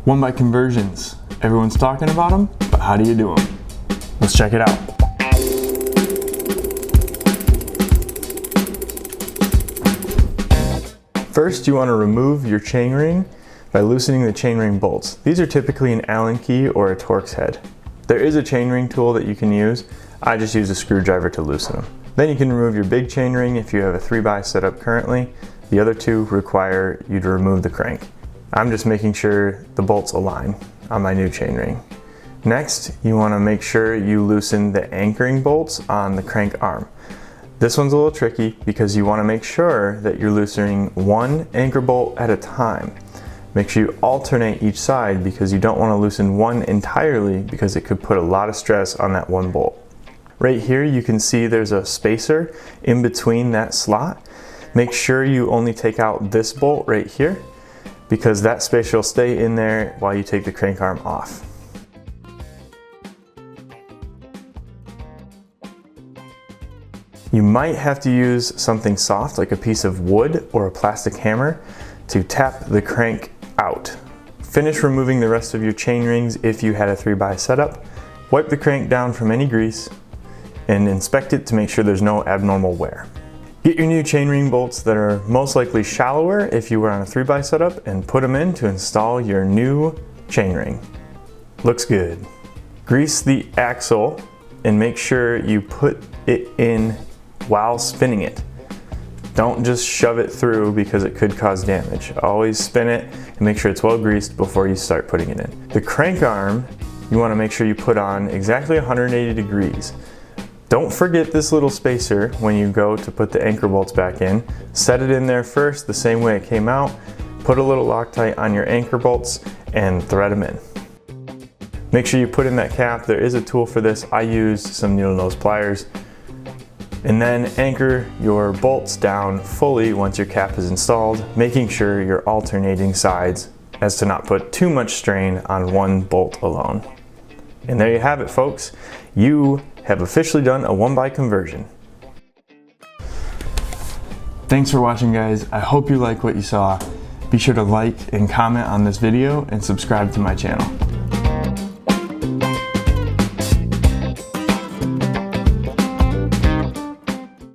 1x conversions. Everyone's talking about them, but how do you do them? Let's check it out. First, you want to remove your chainring by loosening the chainring bolts. These are typically an Allen key or a Torx head. There is a chainring tool that you can use. I just use a screwdriver to loosen them. Then you can remove your big chainring if you have a 3x setup currently. The other two require you to remove the crank. I'm just making sure the bolts align on my new chainring. Next, you want to make sure you loosen the anchoring bolts on the crank arm. This one's a little tricky because you want to make sure that you're loosening one anchor bolt at a time. Make sure you alternate each side because you don't want to loosen one entirely because it could put a lot of stress on that one bolt. Right here you can see there's a spacer in between that slot. Make sure you only take out this bolt right here because that spacer will stay in there while you take the crank arm off. You might have to use something soft like a piece of wood or a plastic hammer to tap the crank out. Finish removing the rest of your chain rings if you had a 3x setup. Wipe the crank down from any grease and inspect it to make sure there's no abnormal wear. Get your new chainring bolts that are most likely shallower if you were on a 3x setup and put them in to install your new chainring. Looks good. Grease the axle and make sure you put it in while spinning it. Don't just shove it through because it could cause damage. Always spin it and make sure it's well greased before you start putting it in. The crank arm, you want to make sure you put on exactly 180 degrees. Don't forget this little spacer when you go to put the anchor bolts back in. Set it in there first the same way it came out. Put a little Loctite on your anchor bolts and thread them in. Make sure you put in that cap. There is a tool for this. I used some needle nose pliers. And then anchor your bolts down fully once your cap is installed, making sure you're alternating sides as to not put too much strain on one bolt alone. And there you have it, folks. You have officially done a 1x conversion. Thanks for watching, guys. I hope you like what you saw. Be sure to like and comment on this video and subscribe to my channel.